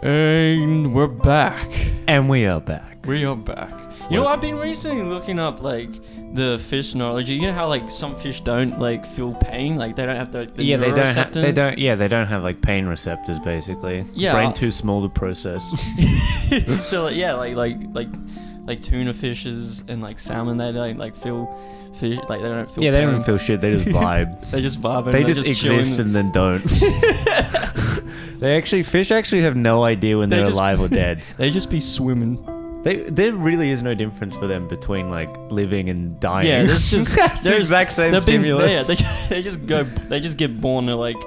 And we're back. And we are back. We are back. You know, I've been recently looking up like the fish neurology. You know how like some fish don't like feel pain, like they don't have the Yeah, they neuroreceptors? they don't have like pain receptors basically. Yeah. Brain too small to process. So like, yeah, like tuna fishes and like salmon, they don't like feel fish, like they don't feel. Yeah, pain. they don't feel shit. They just vibe. They just vibe. And They they're just chilling. exist and then don't. Fish actually have no idea when they're alive or dead. They just be swimming. There really is no difference for them between like living and dying. Yeah, there's just That's the exact same stimulus. They just get born and like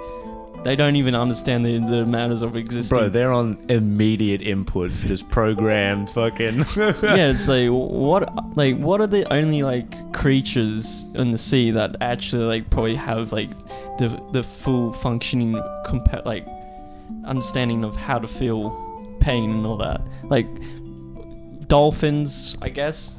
they don't even understand the matters of existing. Bro, they're on immediate inputs, just programmed fucking. Yeah, it's like what are the only like creatures in the sea that actually like probably have like the full functioning like understanding of how to feel pain and all that, like dolphins, I guess.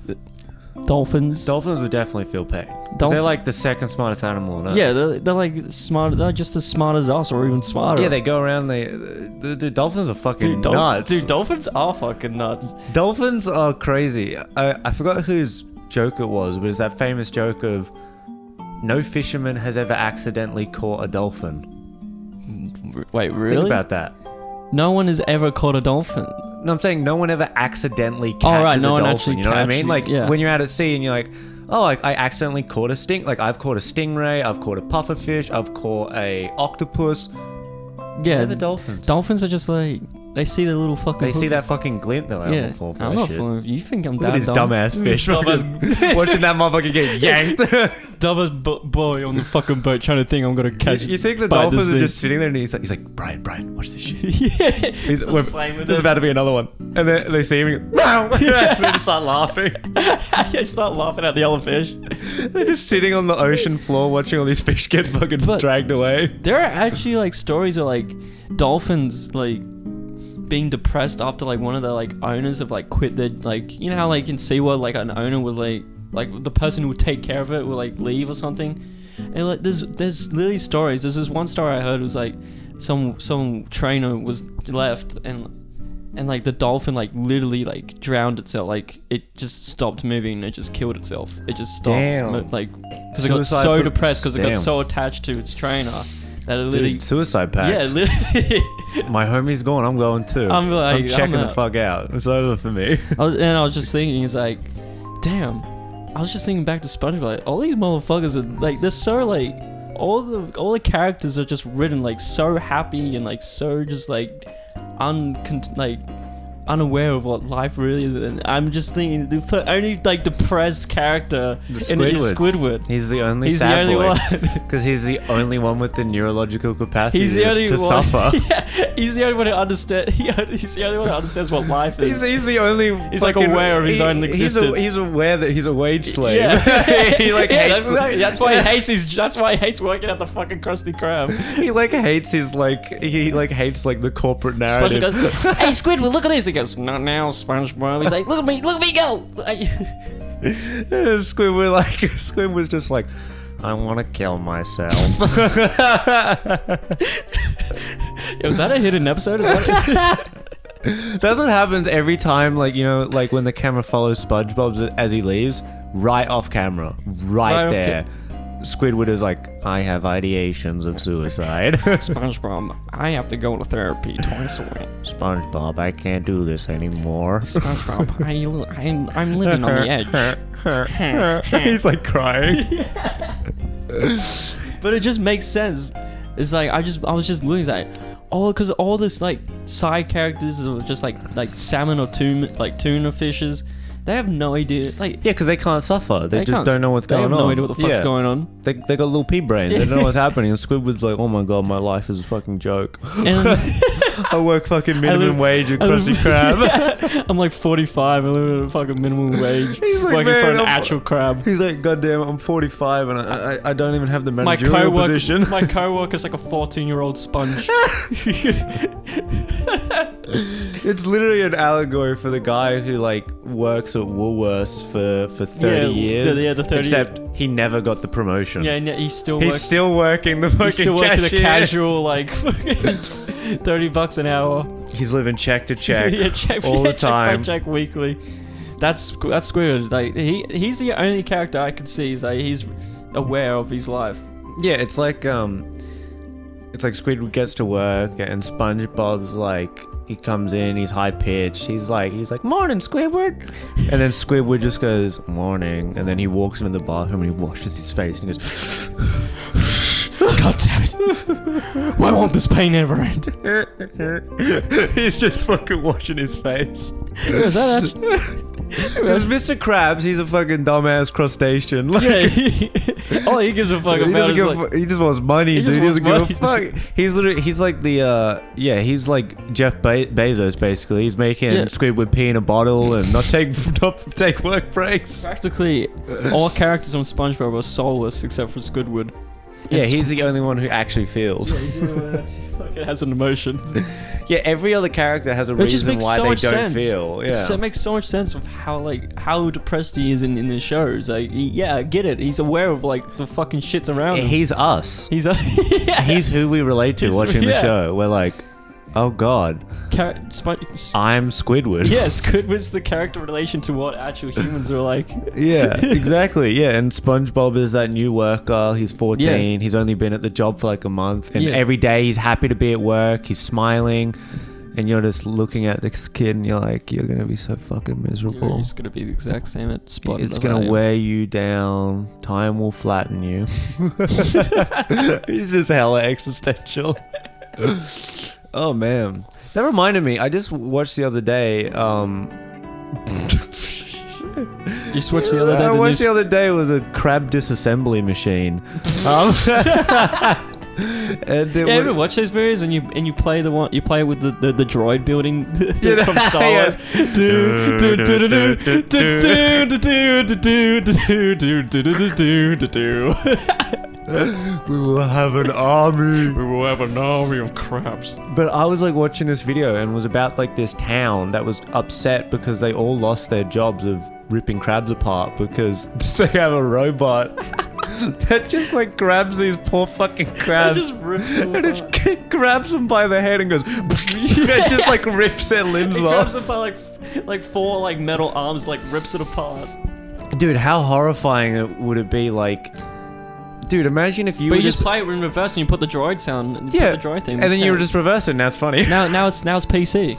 Dolphins Dolphins would definitely feel pain. They're like the second smartest animal on Earth. Yeah, they're like smart. They're just as smart as us, or even smarter. Yeah, they go around. The dolphins are fucking nuts. Dude, dolphins are fucking nuts. Dolphins are crazy. I forgot whose joke it was, but it's that famous joke of no fisherman has ever accidentally caught a dolphin. Wait, really? Think about that. No one has ever caught a dolphin. No, I'm saying no one ever accidentally catches a dolphin. You know what I mean? Like when you're out at sea and you're like, oh, I accidentally caught a sting. Like I've caught a stingray, I've caught a pufferfish, I've caught a octopus. Yeah, they're the dolphins. Dolphins are just like, they see the little fucking. They see that fucking glint. They're like, yeah, I'm not falling for I'm that not shit. falling. You think I'm Look at this dumb? dumbass fish. Watching that motherfucker get yanked. Dumbest boy on the fucking boat trying to think I'm gonna catch. You think the dolphins are just sitting there and he's like, Brian, watch this shit. Yeah. We're playing with there's about to be another one. And then they see him and go, they just start laughing. They start laughing at the other fish. They're just sitting on the ocean floor watching all these fish get fucking dragged away. There are actually like stories of like dolphins like being depressed after like one of the like owners have like quit their, like, you know how like in SeaWorld like an owner would like the person who would take care of it would like leave or something. And like there's literally stories. There's this one story I heard was like some trainer was left and like the dolphin like literally like drowned itself. Like it just stopped moving. It just killed itself. It just stopped. Like because it got so depressed because it got so attached to its trainer that it literally. Dude, suicide pact. Yeah, literally. My homie's gone. I'm going too. I'm checking the fuck out. It's over for me. I was just thinking, it's like, damn. I was just thinking back to SpongeBob. Like, all these motherfuckers are like, they're so like, all the characters are just written like so happy and like so just like unaware of what life really is. And I'm just thinking the only like depressed character is Squidward. He's the only sad boy because he's the only one with the neurological capacity to suffer. Yeah, he's the only one who understands. He's the only one who understands what life is. He's the only. He's like aware of his own existence. He's aware that he's a wage slave. Yeah. He like hates. That's why he hates That's why he hates working at the fucking Krusty Krab. He like hates hates like the corporate narrative. SpongeBob goes, "Hey Squidward, look at this." He goes, "Not now, SpongeBob." He's like, look at me go." Squidward's just like, I want to kill myself. Yo, was that a hidden episode? That's what happens every time, like, you know, like when the camera follows SpongeBob as he leaves, right off camera, right there. Squidward is like, I have ideations of suicide. SpongeBob, I have to go to therapy twice a week. SpongeBob, I can't do this anymore. SpongeBob, I'm living on the edge. He's like crying. But it just makes sense. It's like I was just looking at because all this like side characters are just like salmon or tuna fishes. They have no idea. Like, yeah, because they can't suffer. They just don't know what's going on. They have no idea what the fuck's going on. They got little pea brains. They don't know what's happening. And Squidward's like, oh my god, my life is a fucking joke. I work fucking minimum wage at Krusty Krab. Yeah. I'm like 45. I live at a fucking minimum wage. He's like, working for an actual crab. He's like, goddamn, I'm 45 and I don't even have the managerial position. My co-worker's like a 14-year-old sponge. It's literally an allegory for the guy who like works at Woolworths for 30 years. The 30 except he never got the promotion. Yeah, he's still working the fucking He's still working cashier. the casual like $30 an hour. He's living check to check Yeah, check all the time. Check weekly. That's Squidward. Like he's the only character I can see. Is like he's aware of his life. Yeah, it's like Squidward gets to work and SpongeBob's like, he comes in, he's high pitched, he's like, morning, Squidward, and then Squidward just goes, morning, and then he walks into the bathroom and he washes his face and he goes, God damn it! Why won't this pain ever end? he's just fucking washing his face. Is that actually? Because Mr. Krabs, he's a fucking dumbass crustacean. Like, Yeah, all he gives a fuck about is like, he just wants money, dude. He doesn't give a fuck. He's like he's like Jeff Bezos basically. He's making Squidward pee in a bottle and not take work breaks. practically all characters on SpongeBob are soulless except for Squidward. Yeah, he's the only one who actually feels. Yeah, he's the one that actually fucking has an emotion. Yeah, every other character has a reason why they don't feel. Yeah, it makes so much sense of how depressed he is in the shows. Like, I get it. He's aware of like the fucking shits around him. He's us. He's He's who we relate to watching the show. We're like, oh god, I'm Squidward. Yeah, Squidward's the character relation to what actual humans are like. Yeah, exactly. Yeah, and SpongeBob is that new worker. He's 14. Yeah. He's only been at the job for like a month, and every day he's happy to be at work. He's smiling, and you're just looking at this kid, and you're like, you're gonna be so fucking miserable. You're just gonna be the exact same at spot. It's gonna wear you down. Time will flatten you. He's just hella existential. Oh man, that reminded me. I just watched the other day. You just watched the other day. I watched the other day was a crab disassembly machine. And you ever watch those videos and you play the one you play with the droid building from Star Wars. We will have an army. We will have an army of crabs. But I was like watching this video and it was about like this town that was upset because they all lost their jobs of ripping crabs apart because they have a robot that just like grabs these poor fucking crabs. It just rips them and apart. it grabs them by the head and goes it just like rips their limbs off. Grabs them by like four like metal arms, like rips it apart. Dude, how horrifying would it be? Like, dude, imagine if you. But you just play it in reverse and you put the droid sound. Put the droid thing. And then you just reverse it. And that's funny. Now it's PC.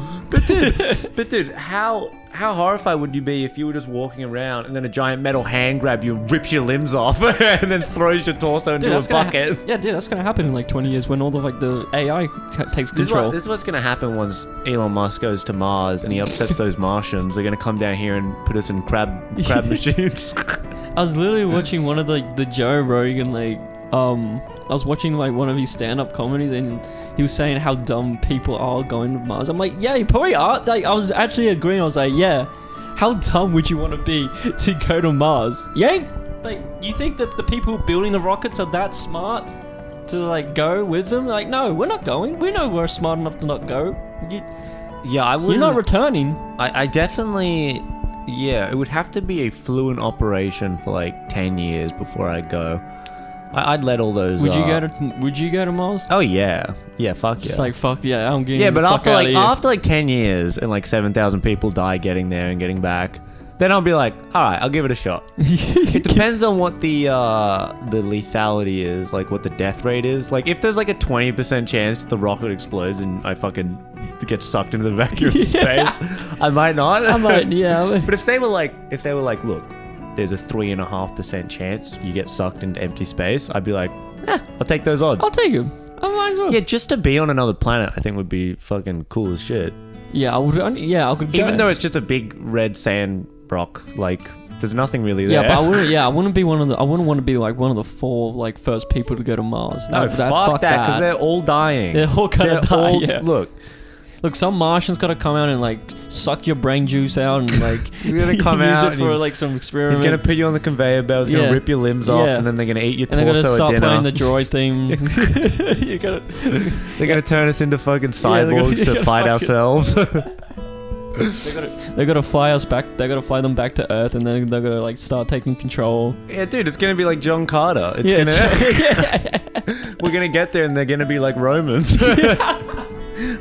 But dude, how horrified would you be if you were just walking around and then a giant metal hand grab you, rips your limbs off, and then throws your torso into a bucket? Yeah, dude, that's gonna happen in like 20 years when all the like the AI takes control. This is what's gonna happen once Elon Musk goes to Mars and he upsets those Martians. They're gonna come down here and put us in crab machines. I was literally watching one of the Joe Rogan I was watching like one of his stand-up comedies and he was saying how dumb people are going to Mars. I'm like, yeah, you probably are. Like, I was actually agreeing. I was like, yeah, how dumb would you want to be to go to Mars? Yeah, like, you think that the people building the rockets are that smart to like go with them? Like, no, we're not going. We know we're smart enough to not go. You're not returning. I definitely. Yeah, it would have to be a fluent operation for like 10 years before I go. I'd let all those. Would you go to Mars? Oh yeah, fuck Just yeah. like fuck yeah, I'm getting. Yeah, but after like 10 years and like 7,000 people die getting there and getting back, then I'll be like, all right, I'll give it a shot. It depends on what the lethality is, like what the death rate is. Like if there's like a 20% chance the rocket explodes and I fucking get sucked into the vacuum of space, I might not. I might, yeah. But if they were like, look, there's a 3.5% chance you get sucked into empty space, I'd be like, I'll take those odds. I'll take them. I might as well. Yeah, just to be on another planet, I think would be fucking cool as shit. Yeah, I would. Yeah, I could. Even though it's just a big red sand rock, like there's nothing really there. Yeah, but I wouldn't. Yeah, I wouldn't be one of the. I wouldn't want to be like one of the 4 like first people to go to Mars. No, fuck that, because they're all dying. They're all gonna die. Yeah. Look, some Martian's got to come out and like suck your brain juice out and like he's gonna come use out it for like some experiment. He's gonna put you on the conveyor belt. He's gonna rip your limbs off, and then they're gonna eat your torso at dinner. And they're gonna start playing the droid theme. They're gonna turn us into fucking cyborgs to fight ourselves. They're gonna fly us back. They're gonna fly them back to Earth, and then they're gonna like start taking control. Yeah, dude, it's gonna be like John Carter. We're gonna get there, and they're gonna be like Romans.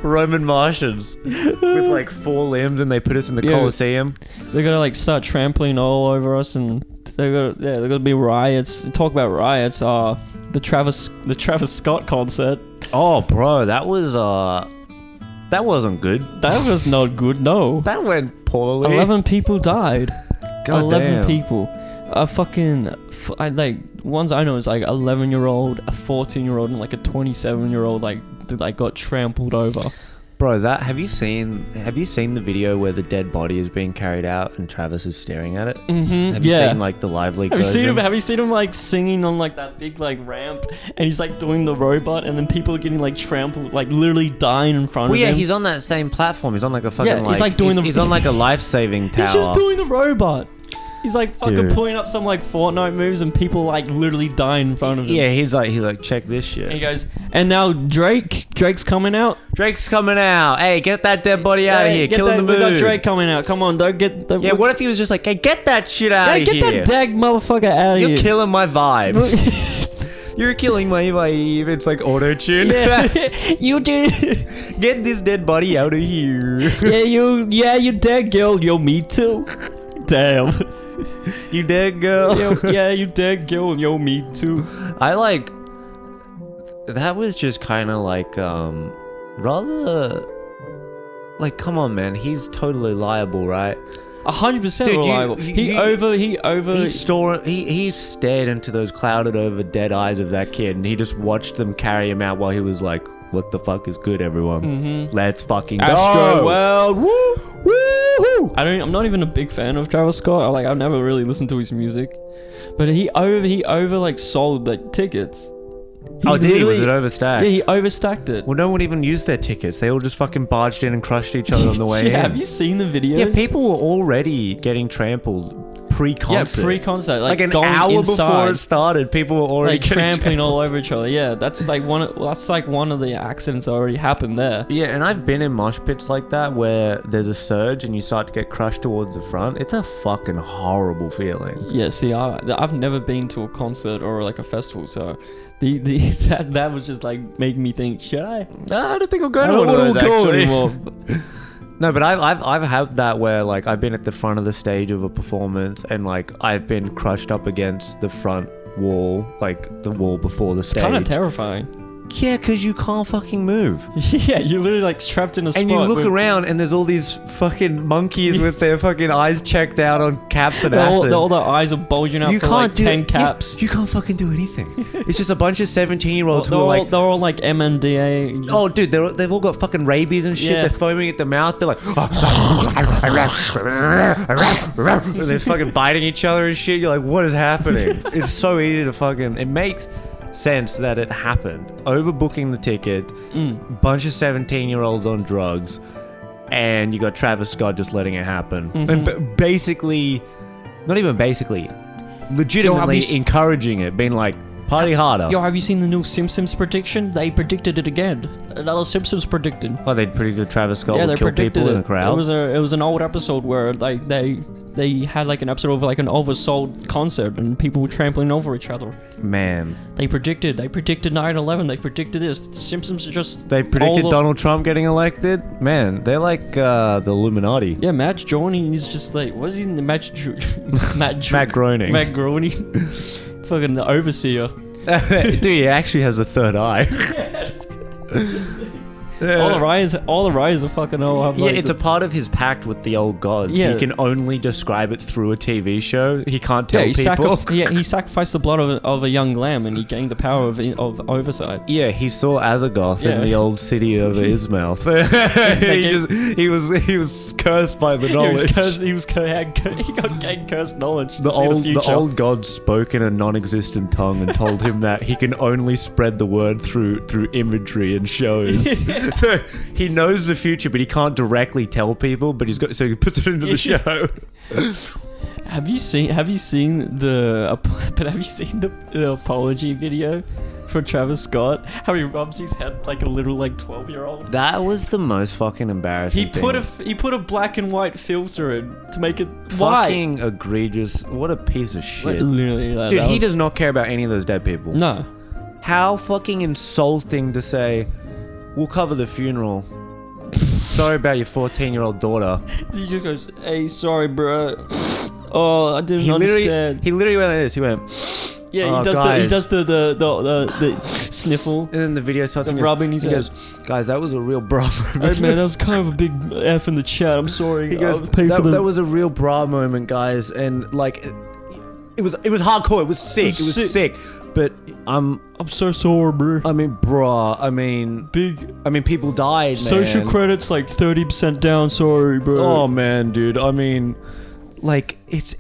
Roman Martians with like 4 limbs, and they put us in the Colosseum. They're gonna like start trampling all over us, and they're gonna be riots. Talk about riots. The Travis Scott concert. Oh, bro, that wasn't good. That was not good. No, That went poorly. 11 people died. God 11 damn. people. Like ones I know is like 11-year-old, a 14-year-old, and like a 27-year-old like got trampled over. Bro, have you seen the video where the dead body is being carried out and Travis is staring at it? Mm-hmm. Have you seen like the live leak version? Have you seen him like singing on like that big like ramp, and he's like doing the robot, and then people are getting like trampled, like literally dying in front of him? Well, yeah, he's on that same platform. He's on like a fucking he's like doing he's on like a life-saving tower. He's just doing the robot. He's like fucking Dude. pulling up some like Fortnite moves, and people like literally dying in front of him. Yeah, he's like, check this shit. And he goes, and now Drake's coming out. Drake's coming out. Hey, get that dead body out of here. Killing the mood. We got Drake coming out. Come on, don't get the... Yeah, what if he was just like, hey, get that shit out of here. Get that dag motherfucker out of here. You're killing my vibe. You're killing my vibe. It's like auto-tune. Yeah, you do. Get this dead body out of here. You dead girl. Yo, me too. Damn. You dead girl. You dead girl. Yo, me too. That was just kind of like, rather... Like, come on, man. He's totally liable, right? 100% Dude, reliable. He stared into those clouded over dead eyes of that kid, and he just watched them carry him out while he was like, what the fuck is good, everyone? Mm-hmm. Let's fucking go. Astroworld. Woo! Woo! I'm not even a big fan of Travis Scott. Like, I've never really listened to his music. But he over like sold like tickets. Was it overstacked? Yeah, he overstacked it. Well, no one even used their tickets. They all just fucking barged in and crushed each other on the way in. Have you seen the videos? Yeah, people were already getting trampled pre-concert. Yeah, pre-concert. Like an going hour inside, before it started, people were already like trampling trampled. all over each other. Yeah, that's like one of the accidents that already happened there. Yeah, and I've been in mosh pits like that where there's a surge and you start to get crushed towards the front. It's a fucking horrible feeling. Yeah, see, I've never been to a concert or like a festival, so that was just like making me think, should I? No, I don't think I'll go to one of those actually. Anymore. No, but I've had that where like I've been at the front of the stage of a performance and like I've been crushed up against the front wall, like the wall before the stage. It's kind of terrifying. Yeah, because you can't fucking move. Yeah, you're literally like trapped in a spot. And you look around and there's all these fucking monkeys with their fucking eyes checked out on caps and acid. All their eyes are bulging out for like 10 caps. You can't fucking do anything. It's just a bunch of 17-year-olds who are like... They're all like MMDA. Oh, dude, they've all got fucking rabies and shit. Yeah. They're foaming at the mouth. They're like... and they're fucking biting each other and shit. You're like, what is happening? It's so easy to fucking... It makes sense that it happened. Overbooking the ticket, bunch of 17-year-olds on drugs, and you got Travis Scott just letting it happen. And basically, not even basically, legitimately encouraging it, being like, party harder. Yo, have you seen the new Simpsons prediction? They predicted it again. Another Simpsons predicted. Oh, they predicted Travis Scott would kill people in a crowd? It was an old episode where like they had like an episode of like an oversold concert and people were trampling over each other. Man. They predicted 9/11. They predicted this. The Simpsons are just... They predicted Donald Trump getting elected? Man, they're like the Illuminati. Yeah, Matt Groening is just like... What is he? Matt Groening. Matt Groening. Fucking the overseer. Dude, he actually has a third eye. Yeah. All the writers are fucking all have like... Yeah, it's a part of his pact with the old gods. Yeah. He can only describe it through a TV show. He can't tell people. He sacrificed the blood of a young lamb and he gained the power of oversight. Yeah, in the old city of Ismail. he was cursed by the knowledge. He got gained cursed knowledge. The old god spoke in a non-existent tongue and told him that he can only spread the word through imagery and shows. He knows the future, but he can't directly tell people. But so he puts it into the show. Have you seen the apology video for Travis Scott? How he rubs his head like a little like 12-year-old. That was the most fucking embarrassing. He put a black and white filter in to make it fucking egregious. What a piece of shit. Like, literally, dude, he does not care about any of those dead people. No. How fucking insulting to say, we'll cover the funeral. Sorry about your 14-year-old daughter. He just goes, hey, sorry, bro. Oh, I didn't understand. He literally went like this. He went, yeah, he does the sniffle. and then the video starts rubbing his he goes, guys, that was a real bra moment. Hey, man, that was kind of a big F in the chat. I'm sorry. He goes, that was a real bra moment, guys. And like, it was hardcore. It was sick. It was sick. But I'm so sorry, bro. I mean, bruh. I mean, people died, man. Social credits like 30% down. Sorry, bro. Oh man, dude. I mean, like it's.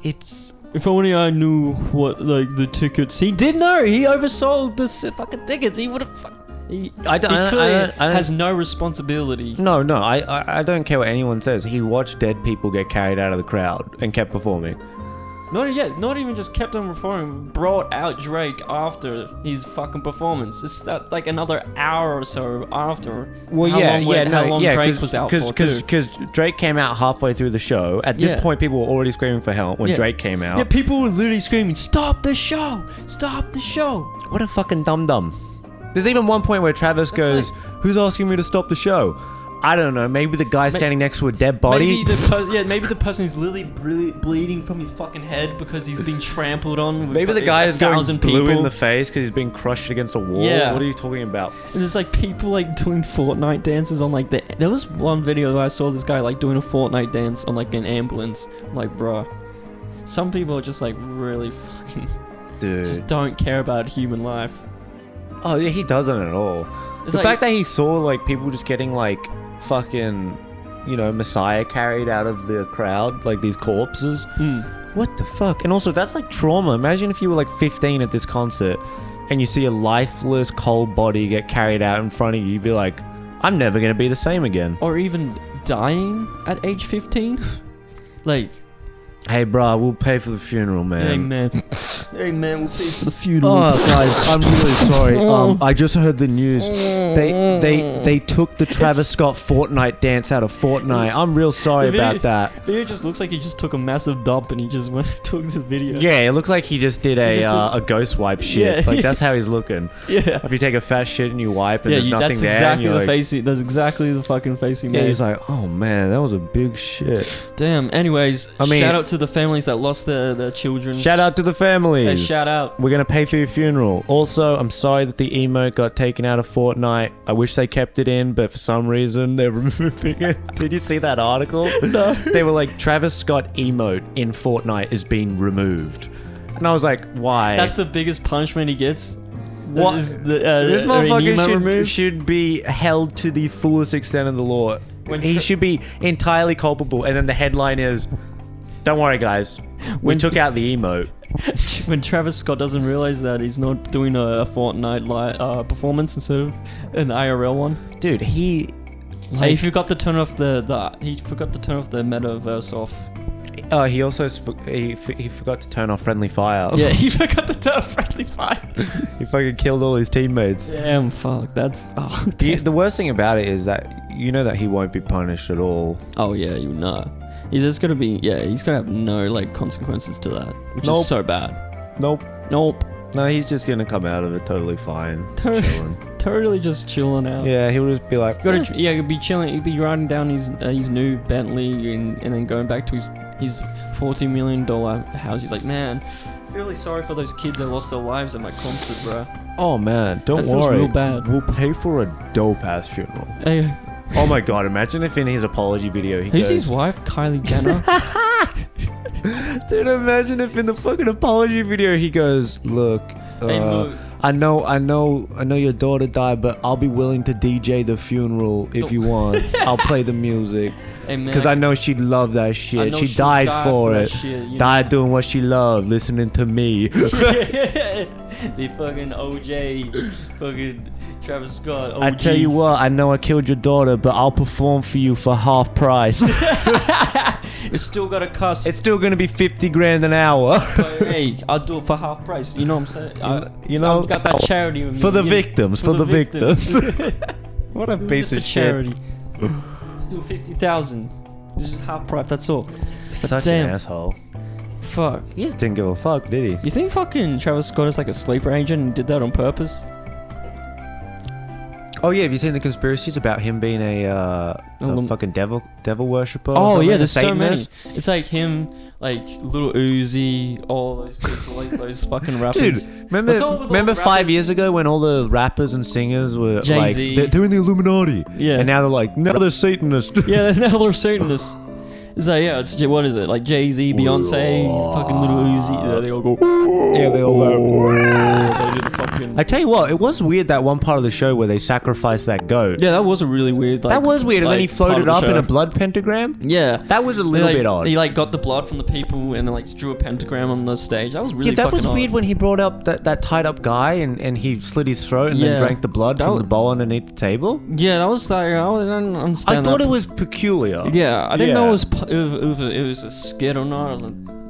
If only I knew what like the tickets. He did know. He oversold the fucking tickets. He would have. He has no responsibility. No. I don't care what anyone says. He watched dead people get carried out of the crowd and kept performing. Not even just kept on performing. Brought out Drake after his fucking performance. It's that like another hour or so after. Well, how long Drake was out for too. Because Drake came out halfway through the show. At this point, people were already screaming for help when Drake came out. Yeah, people were literally screaming, "Stop the show! Stop the show!" What a fucking dum-dum. There's even one point where Travis goes, "Who's asking me to stop the show?" I don't know. Maybe the guy standing next to a dead body. Maybe the person is literally bleeding from his fucking head because he's been trampled on. Maybe the guy is going blue people in the face because he's being crushed against a wall. Yeah. What are you talking about? And there's like people like doing Fortnite dances on like there was one video where I saw this guy like doing a Fortnite dance on like an ambulance. I'm like, bruh, some people are just like really fucking just don't care about human life. Oh yeah, he doesn't at all. The fact that he saw like people just getting like fucking, Messiah carried out of the crowd, like these corpses. What the fuck? And also, that's like trauma. Imagine if you were like 15 at this concert and you see a lifeless, cold body get carried out in front of you. You'd be like, I'm never gonna be the same again. Or even dying at age 15. Like, hey, bro, we'll pay for the funeral, man. Hey, man, we'll pay for the funeral. Oh, guys, I'm really sorry. I just heard the news. They took the Travis Scott Fortnite dance out of Fortnite. I'm real sorry about that. The video just looks like he just took a massive dump and he just took this video. Yeah, it looked like he just did a ghost wipe shit. Like, that's how he's looking. Yeah. If you take a fat shit and you wipe and there's nothing there. That's exactly the fucking face he made. Yeah, he's like, oh, man, that was a big shit. Damn. Anyways, shout out to the families that lost their children. Shout out to the families. Hey, shout out. We're gonna pay for your funeral. Also, I'm sorry that the emote got taken out of Fortnite. I wish they kept it in, but for some reason they're removing it. Did you see that article? No. They were like, Travis Scott emote in Fortnite is being removed. And I was like, why? That's the biggest punishment he gets. What? This motherfucker should be held to the fullest extent of the law. He should be entirely culpable. And then the headline is, don't worry, guys. We took out the emote. When Travis Scott doesn't realize that he's not doing a Fortnite performance instead of an IRL one. Dude, he forgot to turn off the metaverse off. He also he forgot to turn off friendly fire. Yeah, he forgot to turn off friendly fire. He fucking killed all his teammates. Damn, fuck. That's the worst thing about it is that that he won't be punished at all. Oh yeah, you know. He's gonna have no like consequences to that, which is so bad. Nope. No, he's just gonna come out of it totally fine. Totally just chilling out. Yeah, he'll just be like, he'd be chilling. He'd be riding down his new Bentley and then going back to his $40 million house. He's like, man, I feel really sorry for those kids that lost their lives at my concert, bro. Oh man, don't worry. That feels real bad. We'll pay for a dope ass funeral. Hey. Oh my god, imagine if in his apology video he Who's his wife? Kylie Jenner? Dude, imagine if in the fucking apology video he goes, look, I know your daughter died, but I'll be willing to DJ the funeral if you want. I'll play the music. Because I know she'd love that shit. She died for it. Died doing what she loved, listening to me. The fucking OJ, fucking Travis Scott. OG. I tell you what, I know I killed your daughter, but I'll perform for you for half price. It's still got a cost. It's still gonna be 50 grand an hour. But, hey, I'll do it for half price. You know what I'm saying? I've got that charity with me. For the victims. For the victims. What a piece of charity. Let's do 50,000. This is half price. That's all. Such an asshole. Fuck. He just didn't give a fuck, did he? You think fucking Travis Scott is like a sleeper agent and did that on purpose? Oh yeah, have you seen the conspiracies about him being a fucking devil worshipper? Oh yeah, there's Satanist? so many. It's like him, like Little Uzi, all those people, those fucking rappers. Dude, remember 5 years ago when all the rappers and singers were Jay-Z. like, they're in the Illuminati. Yeah. And now they're like, no, they're Satanists. Yeah, now they're Satanists. It's like, yeah, it's what is it? Like Jay-Z, Beyonce, fucking Little Uzi. They all go. Yeah, they all go. They do the fucking. I tell you what, it was weird that one part of the show where they sacrificed that goat. Yeah, that was a really weird. Like, that was weird, and then he floated up in a show. blood pentagram. Yeah, that was a little bit odd. He like got the blood from the people and like drew a pentagram on the stage. That was really that fucking was odd. weird when he brought up that tied up guy and he slit his throat and then drank the blood from the bowl underneath the table. Yeah, that was like I didn't understand. I thought it was peculiar. Yeah, I didn't know it was a skit or not,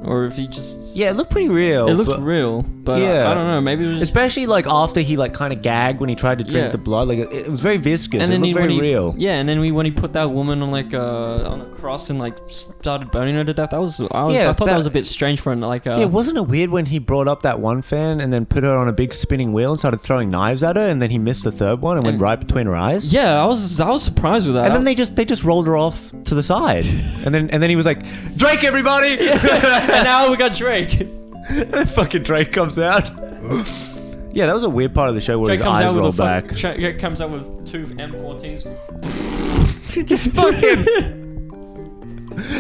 or if he just. Yeah, it looked pretty real. It looked real, but I don't know. Maybe it was just... especially like after he like kind of gagged when he tried to drink the blood. Like it was very viscous. And then it looked very real. Yeah, and then when he put that woman on like on a cross and like started burning her to death. I thought that was a bit strange for him. Like yeah, wasn't it weird when he brought up that one fan and then put her on a big spinning wheel and started throwing knives at her, and then he missed the third one and went right between her eyes? Yeah, I was surprised with that. And then they just rolled her off to the side, and then he was like, "Drake, everybody!" And now we got Drake. And fucking Drake comes out. Yeah, that was a weird part of the show where Drake his comes eyes out with rolled back. Drake comes out with two M14s. Just fucking.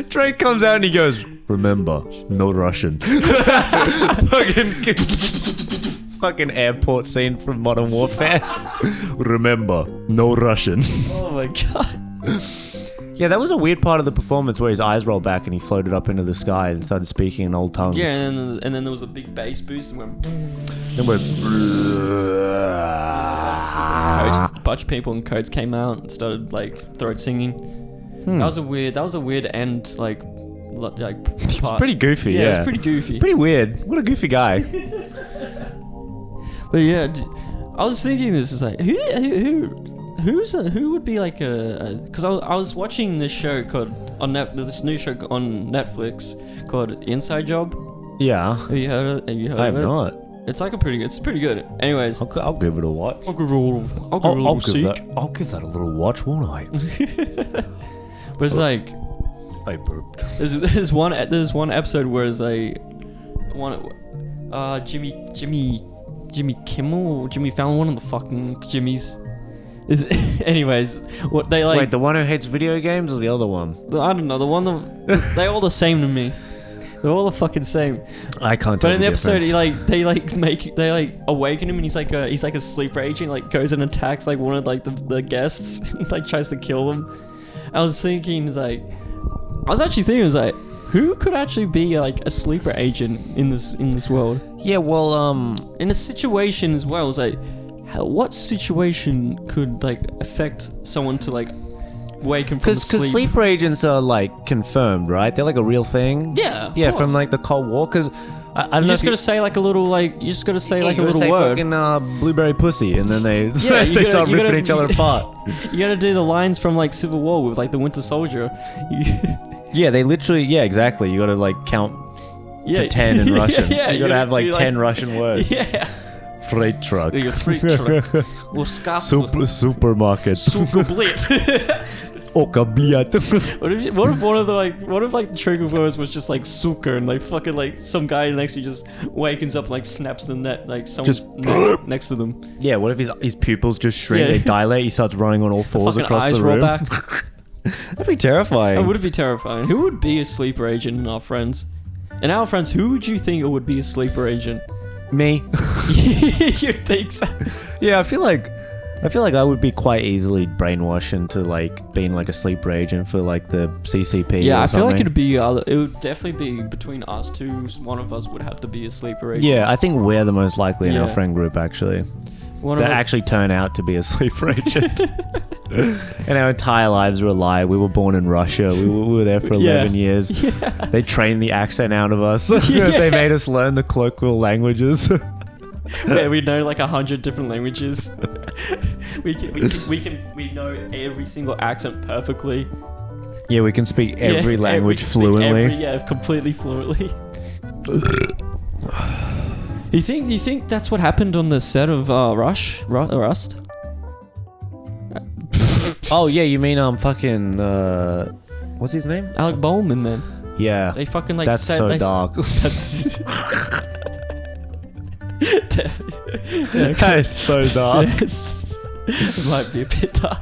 Drake comes out and he goes, "Remember, no Russian." Fucking airport scene from Modern Warfare. Remember, no Russian. Oh my god. Yeah, that was a weird part of the performance where his eyes rolled back and he floated up into the sky and started speaking in old tongues. Yeah, and then there was a big bass boost and went. Then we're. A bunch of people in coats came out and started like throat singing. That was a weird end like part. It was pretty goofy. Yeah, it was pretty goofy. Pretty weird. What a goofy guy. But yeah, I was thinking this is like who would be like because I was watching this show called this new show on Netflix called Inside Job. Yeah. Have you heard of it? I have not. It's like it's pretty good. Anyways, I'll give it a watch. I'll give that a little watch, won't I? But it's like I burped. There's one episode where it's like Jimmy Kimmel or Jimmy Fallon, one of the fucking Jimmys. Anyways, what they like. Wait, the one who hates video games or the other one? I don't know. The one they're all the same to me. They're all the fucking same. I can't tell. But in the episode, they awaken him, and he's like a sleeper agent. Like goes and attacks like one of like the guests, like tries to kill them. I was actually thinking, who could actually be like a sleeper agent in this world? Yeah, well, in a situation as well, it's like, what situation could like affect someone to like wake him from sleep? Because sleeper agents are like confirmed, right? They're like a real thing. Yeah, yeah, from like the Cold War. Because I don't know. You just gotta say a little word. Fucking blueberry pussy, and then they start ripping each other apart. You gotta do the lines from like Civil War with like the Winter Soldier. Yeah, they literally. Yeah, exactly. You gotta like count to 10 in Russian. Yeah, you gotta have like 10 Russian words. Yeah. Freight truck. Freight truck. Supermarket. Superblit. What if the trigger words was just like suker and like fucking like some guy next to you just wakens up and like snaps the net like someone's neck next to them. Yeah, what if his pupils just shrink, they dilate, he starts running on all fours across eyes the room. Roll back. That'd be terrifying. That would be terrifying. Who would be a sleeper agent in our friends? In our friends, who would you think would be a sleeper agent? Me. You think so? Yeah, I feel like I would be quite easily brainwashed into like being like a sleeper agent for like the CCP. Yeah, I feel like something. it would definitely be between us two. One of us would have to be a sleeper agent. Yeah, I think we're the most likely in our friend group actually. That actually turn out to be a sleeper agent. And our entire lives were a lie. We were born in Russia. We were there for 11 years. Yeah. They trained the accent out of us. They made us learn the colloquial languages. Yeah, we know like 100 different languages. We know every single accent perfectly. Yeah, we can speak every language fluently. Completely fluently. Do you think that's what happened on the set of Rust? Oh yeah, you mean fucking what's his name? Alec Baldwin, man. Yeah. They fucking like That's so dark. That's That is so dark. It might be a bit dark.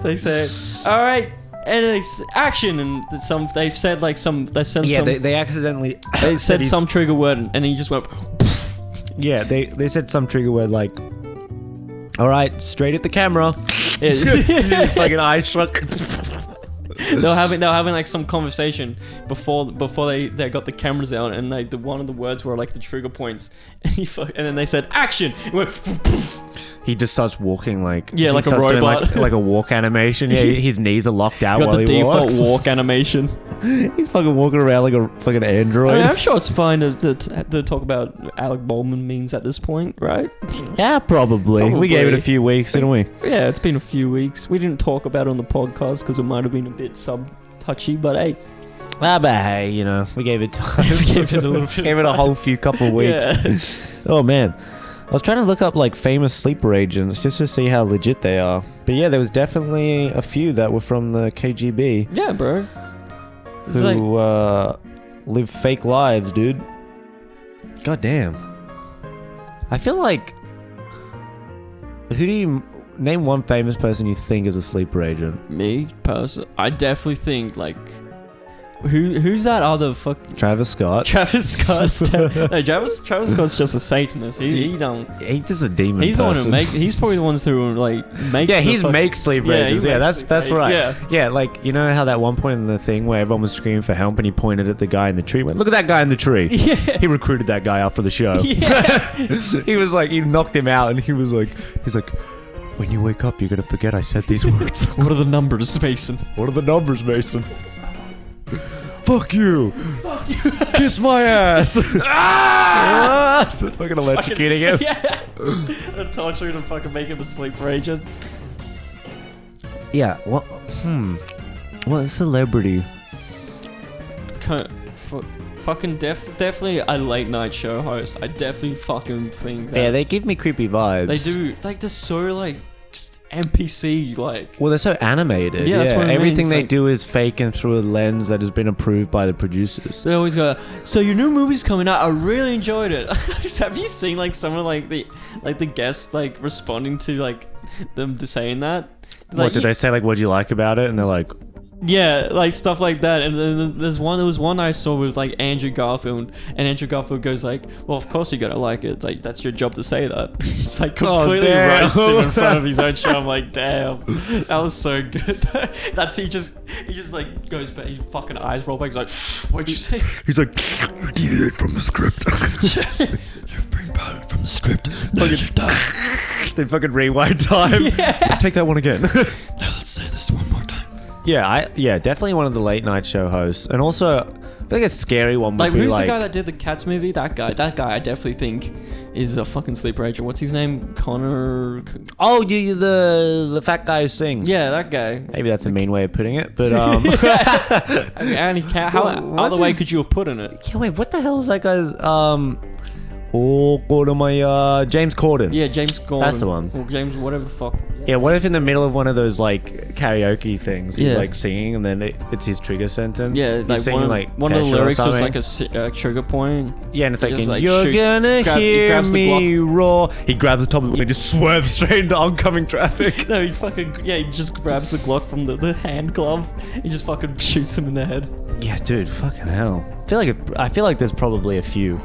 They say, all right, and it's action, and they said They accidentally they said some trigger word, and he just went. Yeah, they said some trigger word like, all right, straight at the camera. Yeah. Fucking eye shrunk. They're having like some conversation before they got the cameras out, and like one of the words were like the trigger points, and and then they said action. It went. He just starts walking like like a robot, like a walk animation. Yeah, his knees are locked out while he walks. Got the default walk animation. He's fucking walking around like a fucking android. I mean, I'm sure it's fine to talk about Alec Baldwin memes at this point, right? Yeah, probably. We gave it a few weeks, didn't we? Yeah, it's been a few weeks. We didn't talk about it on the podcast because it might have been a bit touchy, but hey. But hey, you know, we gave it time. We gave it a little bit. Gave it a whole couple of weeks. Yeah. Oh man. I was trying to look up like famous sleeper agents just to see how legit they are. But yeah, there was definitely a few that were from the KGB. Yeah, bro. It's who live fake lives, dude. God damn. I feel like... Who do you... Name one famous person you think is a sleeper agent. Me, person. I definitely think like... Who's that other fuck? Travis Scott. Travis Scott's Travis Scott's just a Satanist. He don't. He's just a demon. He's person. the one who he's probably the ones who like makes. Yeah, he's makes sleeper agents. Yeah, that's right. Yeah. Yeah, like you know how that one point in the thing where everyone was screaming for help and he pointed at the guy in the tree. Went, look at that guy in the tree. Yeah. He recruited that guy after the show. Yeah. He was like, he knocked him out, and he's like, when you wake up, you're gonna forget I said these words. What are the numbers, Mason? What are the numbers, Mason? Fuck you! Fuck you! Kiss my ass! Fucking electrocuting him. Yeah. The torture to fucking make him a sleeper agent. Yeah. What? What celebrity? Fucking definitely a late night show host. I definitely fucking think that. Yeah, they give me creepy vibes. They do. Like they're so like just NPC like. Well, they're so animated. Yeah, that's what I mean. Everything they like, do is fake and through a lens that has been approved by the producers. They always go, so your new movie's coming out. I really enjoyed it. Have you seen like some of like the guests like responding to like them saying that? Like, What did they say? Like, what'd you like about it? And they're like, yeah, like stuff like that. And then there was one I saw with like Andrew Garfield, and Andrew Garfield goes like, well, of course you gotta like it. It's like, that's your job to say that. It's like completely roast him in front of his own show. I'm like, damn, that was so good. He just like goes back, his fucking eyes roll back. He's like, what'd you say? he's like, you deviate from the script. You bring power from the script. No, you die. They fucking rewind time. Yeah. Let's take that one again. Now let's say this one more time. Yeah, definitely one of the late night show hosts, and also I think a scary one would Like, be who's like the guy that did the Cats movie? That guy I definitely think is a fucking sleeper agent. What's his name? Connor. oh, you the fat guy who sings. Yeah, that guy. Maybe that's a mean way of putting it, but And he can't, how Well, other what's way his- could you have put in it? yeah, wait, what the hell is that guy's James Corden. Yeah, James Gordon. That's the one. Or James, whatever the fuck. Yeah, what if in the middle of one of those like karaoke things he's Yeah. like singing and then it's his trigger sentence? Yeah, He's like singing, one of the Kesha or lyrics was something. like a trigger point. Yeah, and it's like, just, and like, you're shoots- gonna he hear grabs the me roar. He grabs the top of the and just swerves straight into oncoming traffic. No, he just grabs the Glock from the hand glove. He just fucking shoots him in the head. Yeah, dude, fucking hell. I feel like there's probably a few.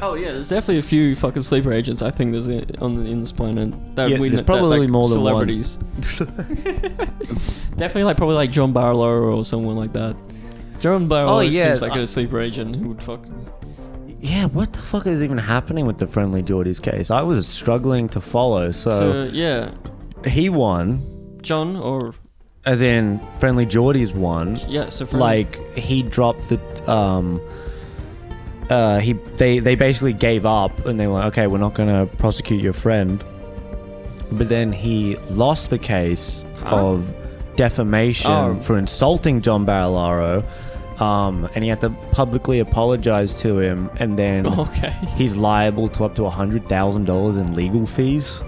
Oh yeah, there's definitely a few fucking sleeper agents. I think there's in this planet. That Yeah, we there's that, probably like, more than one. celebrities. Definitely probably like John Barlow or someone like that. John Barlow seems like a sleeper agent who would fuck. Yeah, what the fuck is even happening with the Friendlyjordies case? I was struggling to follow, so yeah, he won, John or as in Friendlyjordies won. yeah. So from Like he dropped the they basically gave up and they were like, okay, we're not gonna prosecute your friend. But then he lost the case of defamation for insulting John Barilaro, and he had to publicly apologize to him, and then he's liable to up to $100,000 in legal fees.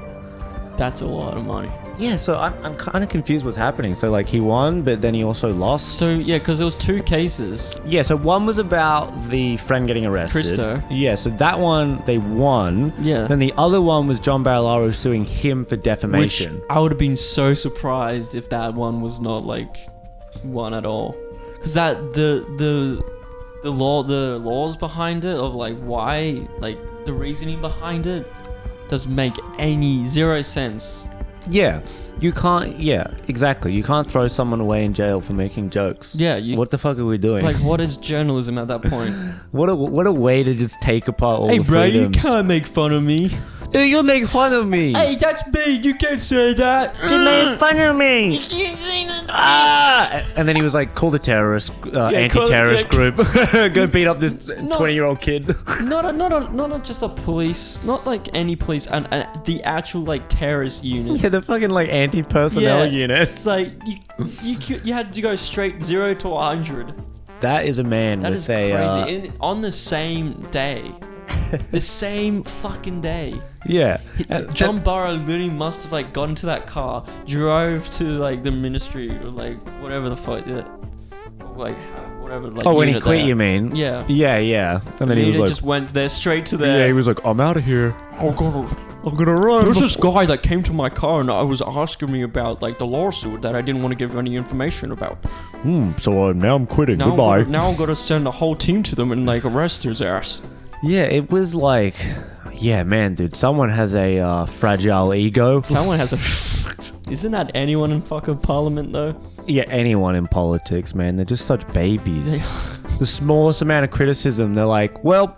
That's a lot of money. Yeah, so I'm kind of confused what's happening. So like he won, but then he also lost. So yeah, because there was 2 cases. Yeah, so one was about the friend getting arrested. Christo. Yeah, so that one they won. Yeah. Then the other one was John Barilaro suing him for Which defamation. I would have been so surprised if that one was not like one at all, because that the laws behind it of like why, like the reasoning behind it doesn't make zero sense. Yeah, you can't. Yeah, exactly. You can't throw someone away in jail for making jokes. Yeah, what the fuck are we doing? Like, what is journalism at that point? what a way to just take apart all the freedoms. You can't make fun of me. Dude, you'll make fun of me. Hey, that's me. You can't say that. You made fun of me. And then he was like, call the terrorist, anti-terrorist group. Go beat up this 20-year-old kid. Not just a police, not like any police, and the actual like terrorist unit. Yeah, the fucking like anti-personnel unit. It's like you had to go straight 0 to 100. That is a man That with is a... crazy. On the same day. The same fucking day. Yeah. John Burrow literally must have like got into that car, drove to like the ministry or like whatever the fuck, like whatever. Like, when he quit, there. you mean? Yeah. Yeah. And then he was like, just went there straight to there. Yeah, he was like, I'm out of here. I'm gonna run. There's this guy that came to my car and I was asking me about like the lawsuit that I didn't want to give any information about. So now I'm quitting. Now Goodbye. I'm gonna send a whole team to them and like arrest his ass. Yeah, it was like, yeah, man, dude, someone has a fragile ego. Someone has a... Isn't that anyone in fucking parliament, though? Yeah, anyone in politics, man. They're just such babies. The smallest amount of criticism, they're like, well,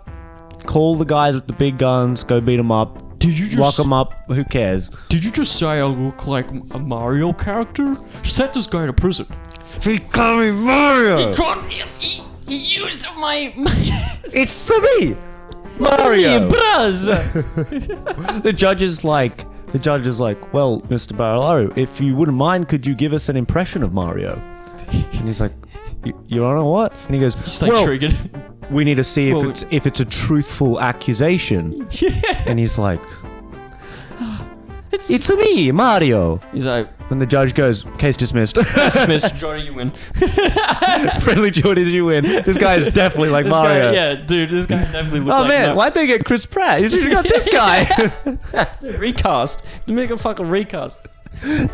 call the guys with the big guns, go beat them up. Did you just... Lock them up, who cares? Did you just say I look like a Mario character? Set this guy to prison. He called me Mario! He used my... It's to me! Mario! Bros! The judge is like, well, Mr. Barilaro, if you wouldn't mind, could you give us an impression of Mario? And he's like, Your Honor, what? And he goes, He's like triggered. We need to see if it's a truthful accusation. Yeah. And he's like, It's me, Mario. He's like... And the judge goes, case dismissed. Dismissed. Jordy, you win. Friendlyjordies, you win. This guy is definitely like Mario. Dude, this guy definitely looks like... Oh man, why'd they get Chris Pratt? You should have got this guy. Dude, recast. Make a fucking recast.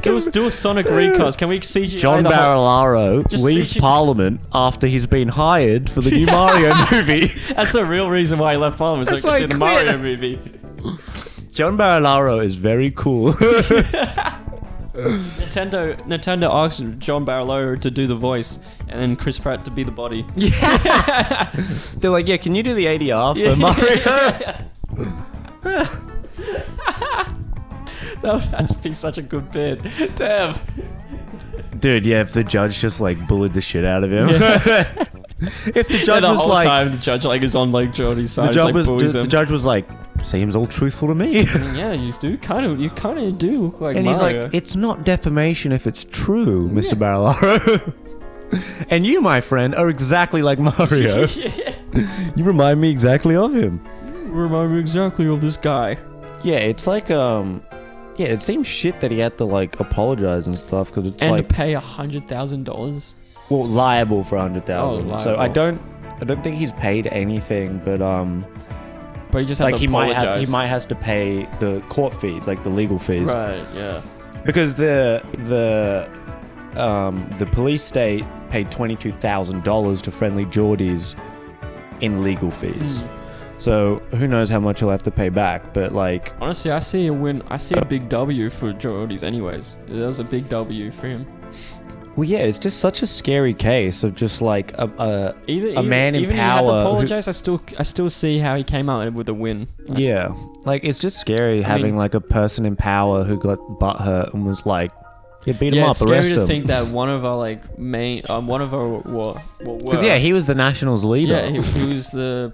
Do a Sonic recast. Can we CGI John Barilaro leaves CGI Parliament after he's been hired for the new Mario movie. That's the real reason why he left Parliament. So he could do the Mario movie. John Barilaro is very cool. Nintendo asked John Barilaro to do the voice and then Chris Pratt to be the body. Yeah. They're like, yeah, can you do the ADR for Mario? That would actually be such a good bit. Damn. Dude, yeah, if the judge just like bullied the shit out of him. Yeah. If the judge the was whole like... time the judge like is on like Jordy's side. The judge was like, seems all truthful to me. I mean, yeah, you kind of do look like and Mario. He's like, it's not defamation if it's true, Mr. Barilaro. And you, my friend, are exactly like Mario. Yeah. You remind me exactly of him. Remind me exactly of this guy. Yeah, it's like, yeah, it seems shit that he had to like apologize and stuff because it's and like to pay $100,000. Well, liable for $100,000. Oh, so I don't think he's paid anything, but he just had like to apologize. he might has to pay the court fees, like the legal fees, Right. Yeah. because the police state paid $22,000 to Friendlyjordies in legal fees. So who knows how much he'll have to pay back, but like Honestly, I see a win. I see a big W for Jordies anyways. That was a big W for him. well, yeah, it's just such a scary case of just like a man in even power. Even he had to apologize, I still see how he came out with a win. Yeah, like it's just scary having like a person in power who got butthurt and was like, yeah, beat him up, it's arrest scary him. to think that one of our like main, one of our because yeah, he was the Nationals leader. Yeah, he was the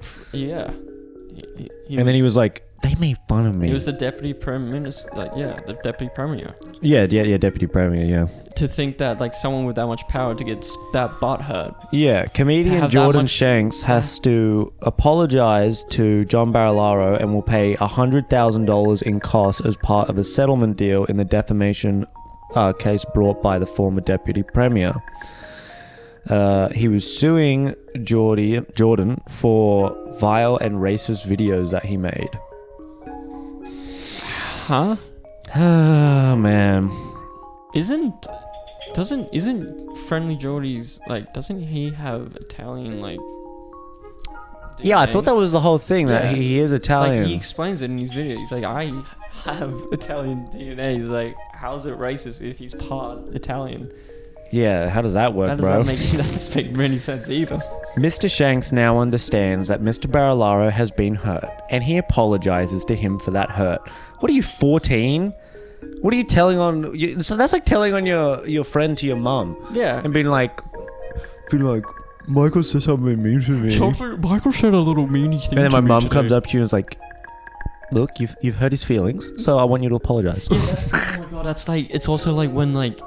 and then he was like, they made fun of me. He was the deputy prime minister, the deputy premier. Yeah, deputy premier. Yeah. To think that like someone with that much power to get that butt hurt. Yeah, comedian Jordan Shanks has to apologize to John Barilaro and will pay $100,000 in costs as part of a settlement deal in the defamation case brought by the former deputy premier. He was suing Jordan for vile and racist videos that he made. Huh? Oh man. Isn't Friendlyjordies like? Doesn't he have Italian like? Yeah, I DNA? thought that was the whole thing, that Yeah. he is Italian. Like he explains it in his video. He's like, I have Italian DNA. He's like, how's it racist if he's part Italian? Yeah, how does that work, How does bro? that doesn't make any sense either. Mr. Shanks now understands that Mr. Barilaro has been hurt, and he apologizes to him for that hurt. What are you, 14? What are you telling on... So that's like telling on your friend to your mum. Yeah. And being like, Michael said something mean to me. Michael said a little meanie thing. And then my mum comes up to you and is like, look, you've hurt his feelings, so I want you to apologize. Yeah, oh my god, that's like, it's also like when like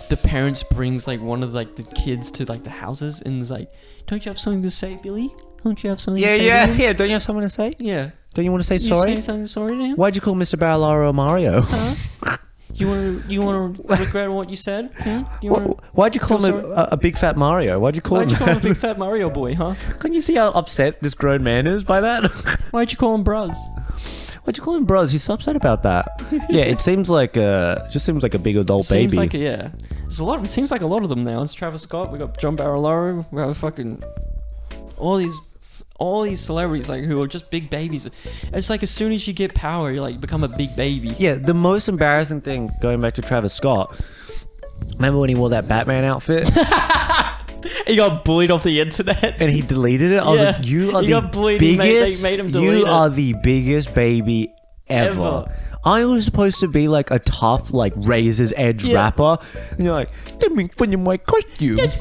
the parents brings like one of like the kids to like the houses and is like, don't you have something to say, Billy? Don't you have something to say? Yeah. Don't you have something to say? Yeah. Don't you want to say You sorry? say something sorry to him? Why'd you call Mr. Barilaro Mario? Huh? You want to regret what you said? Hmm? Why'd you call feel him a big fat Mario? Why'd you call Why'd him you call him a that? big fat Mario boy, huh? Can't you see how upset this grown man is by that? Why'd you call him Bruz? Why'd you call him bros? He's so upset about that. Yeah, it seems like just seems like a big adult Seems baby. like There's a lot. It seems like a lot of them now. It's Travis Scott. We got John Barilaro. We have fucking all these celebrities like who are just big babies. It's like as soon as you get power, you like become a big baby. Yeah, the most embarrassing thing, going back to Travis Scott, remember when he wore that Batman outfit He got bullied off the internet. and he deleted it? I was Yeah, like, you are he the got bullied. biggest. They made him delete You it. are the biggest baby ever. I was supposed to be like a tough, like razor's edge Yeah. rapper, and you're like, they make fun of my costume. That's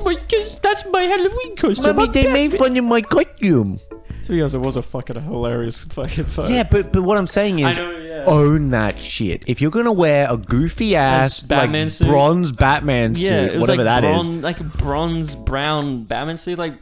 my Halloween costume. Mommy, they made fun of my costume. To be honest, it was a fucking hilarious fucking photo. Yeah, but what I'm saying is, I know, yeah. own that shit. If you're gonna wear a goofy ass Batman like suit. bronze Batman Yeah, suit, it was whatever like that is, like a bronze brown Batman suit. Like,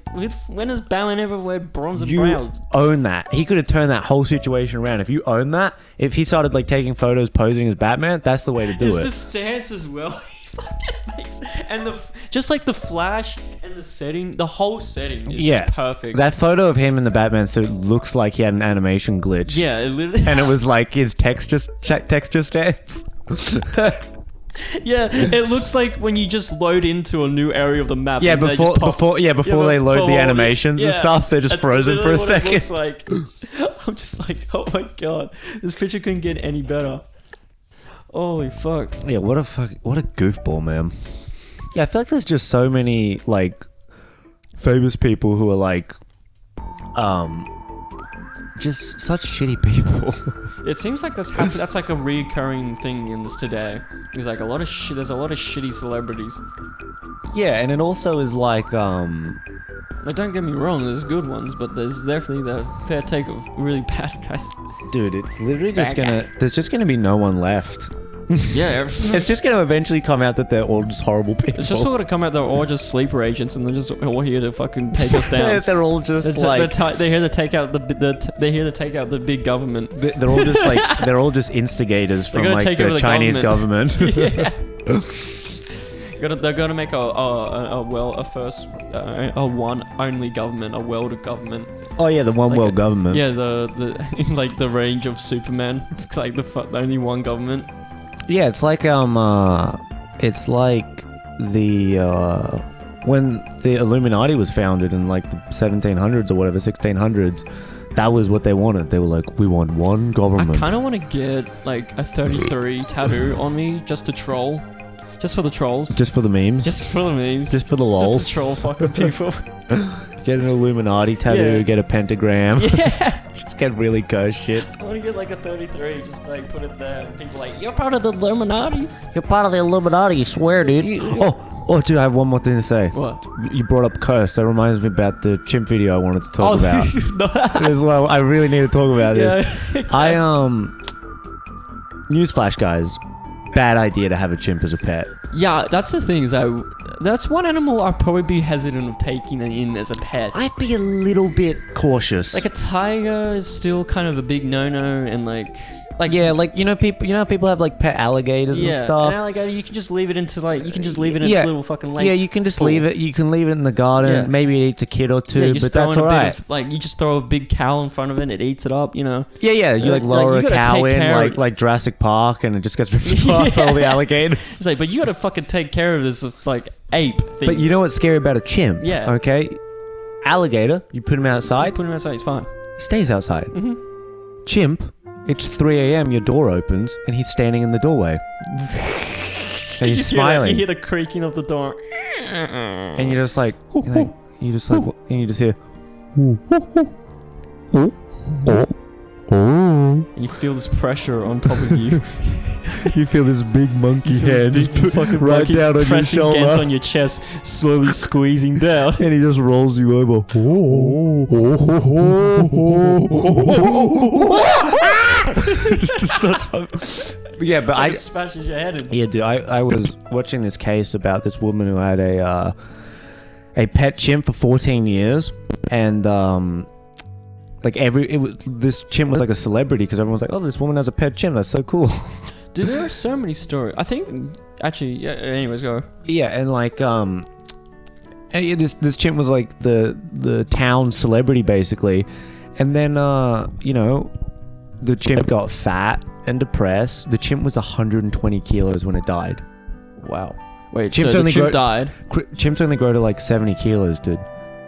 when has Batman ever wear bronze and you brown? own that. He could have turned that whole situation around. If you own that, if he started like taking photos posing as Batman, that's the way to do It's it. the stance as well. He fucking makes, and just like the flash and the setting, the whole setting is Yeah, just perfect. That photo of him in the Batman suit looks like he had an animation glitch. yeah, it literally. And it was like his texture stance. Yeah, it looks like when you just load into a new area of the map. Yeah, and they before just pop- they load the animations and yeah, stuff, they're just that's frozen for a literally what it second. looks like. I'm just like, oh my god, this picture couldn't get any better. Holy fuck. Yeah, what a goofball, man. Yeah, I feel like there's just so many like famous people who are like just such shitty people. It seems like that's like a reoccurring thing in this today. There's like there's a lot of shitty celebrities. Yeah, and it also is like Like, don't get me wrong, there's good ones, but there's definitely the fair take of really bad guys. dude, it's literally just Bad there's just gonna be no one left. Yeah, It's just gonna eventually come out that they're all just horrible people. it's just sort of come out they're all just sleeper agents and they're just all here to fucking take us down. They're all just like They're here to take out they're here to take out the big government. they're all just like they're all just instigators from gonna like take over the the Chinese government. Yeah. They're gonna make a one only government, a world government. Oh yeah, the one Like world government. Yeah, the in like the range of Superman. It's like the only one government. Yeah, it's like the when the Illuminati was founded in like the 1700s or whatever, 1600s. That was what they wanted. They were like, we want one government. I kind of want to get like a 33 tattoo on me just to troll, just for the trolls, just for the memes, just for the memes, just for the lols. just to troll fucking people. Get an Illuminati tattoo, Yeah. get a pentagram. Yeah. Just get really cursed shit. I want to get like a 33, just like put it there, and people like, you're part of the Illuminati. You're part of the Illuminati, you swear, dude. Oh, dude, I have one more thing to say. What? You brought up curse. That reminds me about the chimp video I wanted to talk about. No. As well, I really need to talk about this. Yeah. Newsflash, guys. Bad idea to have a chimp as a pet. Yeah, that's the thing. That's one animal I'd probably be hesitant of taking in as a pet. I'd be a little bit cautious. Like a tiger is still kind of a big no-no, and like Like Yeah, like people how people have like pet alligators and stuff. an alligator, you can just leave it into like its little fucking lake. Yeah, you can just pool. leave it. You can leave it in the garden. Yeah. Maybe it eats a kid or two, Yeah, you just but throw that's in a alright. bit of, like you just throw a big cow in front of it, and it eats it up. You know. Yeah. You like like, lower you a gotta cow take in care of like Jurassic Park, and it just gets ripped apart by all the alligators. It's like, but you gotta fucking take care of this like ape thing. But you know what's scary about a chimp? Yeah. Okay. Alligator, you put him outside, Put him outside, it's fine. he stays outside. Mm-hmm. Chimp, it's 3 a.m. Your door opens, and he's standing in the doorway, and he's smiling. You hear the creaking of the door. And you're just like, and you just hear, And you feel this pressure on top of you. you feel this big monkey You feel hand this just big put fucking right monkey down on your pressing against shoulder, on your chest, slowly squeezing down. and he just rolls you over. Yeah, but It smashes your head in. Yeah, dude, I was watching this case about this woman who had a pet chimp for 14 years, and this chimp was like a celebrity because everyone's like, oh, this woman has a pet chimp, that's so cool. Dude, there are so many stories. I think actually, yeah. Anyways, go. Yeah, and like and this chimp was like the town celebrity basically, and then the chimp got fat and depressed. The chimp was 120 kilos when it died. Wow. Wait, Chimps so the only chimp grow- died. Chimps only grow to like 70 kilos, dude.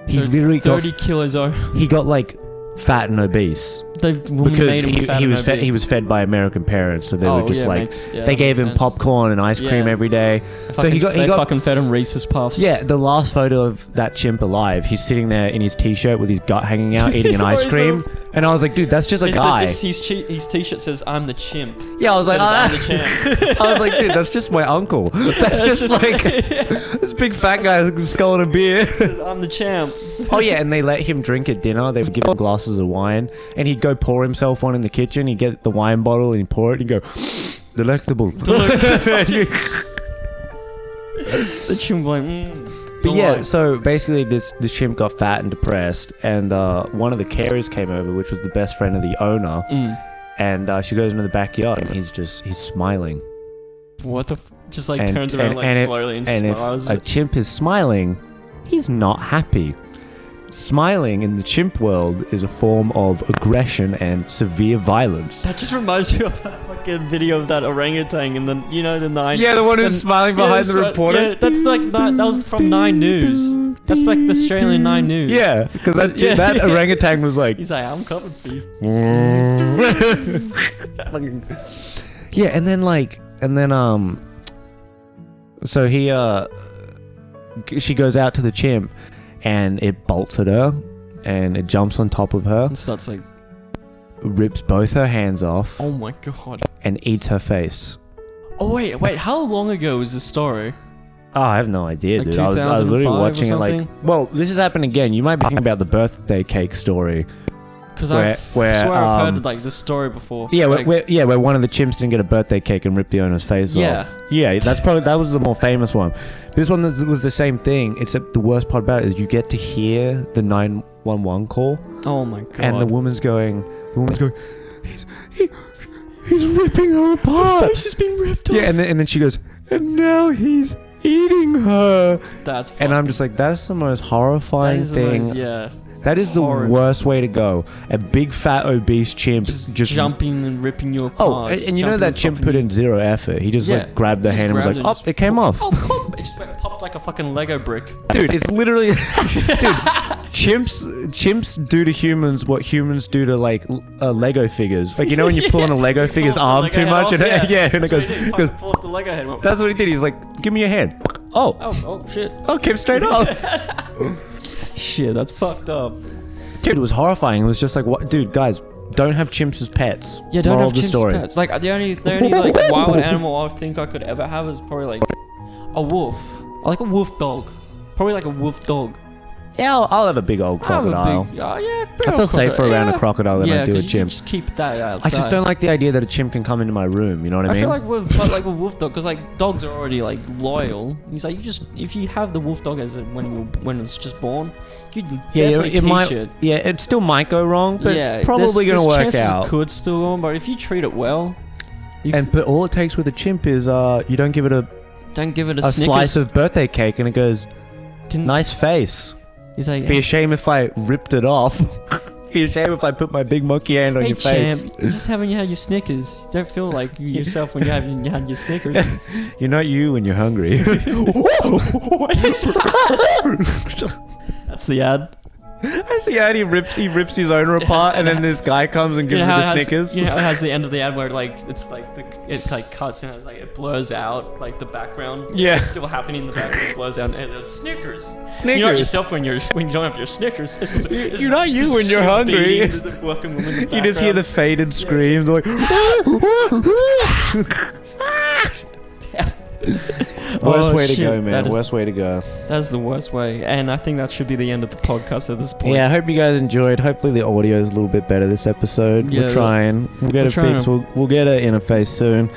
He So it's literally 30 kilos over. he got like fat and obese The woman because made him fat he and was fed. He obese. was fed by American parents, so they Oh, were just yeah, like yeah, they that gave makes him sense. popcorn and ice cream Yeah. every day. So he got fucking fed him Reese's Puffs. Yeah, the last photo of that chimp alive, he's sitting there in his t-shirt with his gut hanging out, eating an ice He's cream, and I was like, dude, that's just a guy. His t-shirt says, "I'm the chimp." Yeah, I was like, I'm the champ. I was like, dude, that's just my uncle. That's just like this big fat guy sculling a beer. Says, "I'm the champ." Oh yeah, and they let him drink at dinner. They would give him glasses of wine, and he'd go pour himself one in the kitchen. He'd get the wine bottle and he'd pour it and go, delectable. The chimp like, But yeah, so basically this chimp got fat and depressed, and one of the carers came over, which was the best friend of the owner, and she goes into the backyard and he's smiling. What the? Just like And- turns around and slowly and And smiles. if a chimp is smiling, he's not happy. Smiling in the chimp world is a form of aggression and severe violence. That just reminds me of that fucking video of that orangutan in the the 9. Yeah, the one who's smiling behind the reporter. Yeah, that's like that was from 9 News. That's like the Australian 9 News. Yeah, because that Yeah. that orangutan was like, He's like, I'm coming for you. yeah, and then so she goes out to the chimp, and it bolts at her, and it jumps on top of her, And starts like, rips both her hands off, oh my god. and eats her face. Oh wait, how long ago was this story? Oh, I have no idea, Like dude. I was literally 2005 or watching it like, something? well, this has happened again. You might be thinking about the birthday cake story. Because I Where, swear I've um, heard like this story before. Yeah, like, where one of the chimps didn't get a birthday cake and ripped the owner's face Yeah. off. Yeah, that was the more famous one. This one was the same thing, except the worst part about it is you get to hear the 911 call, oh my god. and the woman's going, he's ripping her apart. Her face has been ripped off. Yeah, and then she goes, and now he's eating her. That's And I'm just like, that's the most horrifying thing. That is the horrid. worst way to go. A big fat obese chimp just jumping and ripping you apart. Oh, and you know that chimp put in zero effort. He just like grabbed the Just hand and was like, grabbed oh, just it came off. Oh, pop. It just popped like a fucking Lego brick. Dude, it's literally, dude, chimps do to humans what humans do to like Lego figures. Like, you know when you pull on a Lego figure's Pull off arm the too Lego much, head and off, and it That's goes, what he did. goes, Pull off the Lego head. that's what he did. He's like, give me your hand. Oh, Oh shit. oh, came straight off. Shit, that's fucked up. Dude, it was horrifying. It was just like, what, dude, guys, don't have chimps as pets. Yeah, don't Moral have of the chimps story. pets. Like the only like wild animal I think I could ever have is probably like a wolf. I like a wolf dog. Probably like a wolf dog. Yeah, I'll have a big old crocodile. I feel safer around a crocodile than I do a 'cause you chimp. just keep that outside. I just don't like the idea that a chimp can come into my room. You know what I mean? I feel like with wolf dog, because like dogs are already like loyal. He's like, if you have the wolf dog as when it's just born, you definitely teach it. Yeah, it still might go wrong, but it's probably there's gonna work chances out. It could still go on, but if you treat it well, But all it takes with a chimp is you don't give it a Snickers. slice of birthday cake and it goes, nice face. He's like, Be a shame if I ripped it off. Be a shame if I put my big monkey hand on your face. Champ, you just haven't had your Snickers. You don't feel like yourself when you haven't had your Snickers. You're not you when you're hungry. That's the ad. I see how he rips his owner apart, and then this guy comes and gives him the Snickers. You know how it has the end of the ad where like it's like it like cuts and it blurs out like the background. Yeah. It's still happening in the background. It blurs out and there's Snickers. Snickers. You're not yourself when you don't have your Snickers. You're not you when you're hungry. The working woman in the You just hear the faded screams like. Worst way to go, man. Worst way to go. That's the worst way, and I think that should be the end of the podcast at this point. Yeah, I hope you guys enjoyed. Hopefully the audio is a little bit better this episode. Yeah, we're trying. We'll get it fixed. We'll get an interface soon.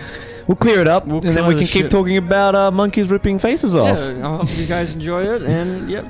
We'll clear it up, and then we can keep talking about monkeys ripping faces off. Yeah, I hope you guys enjoy it, and yep.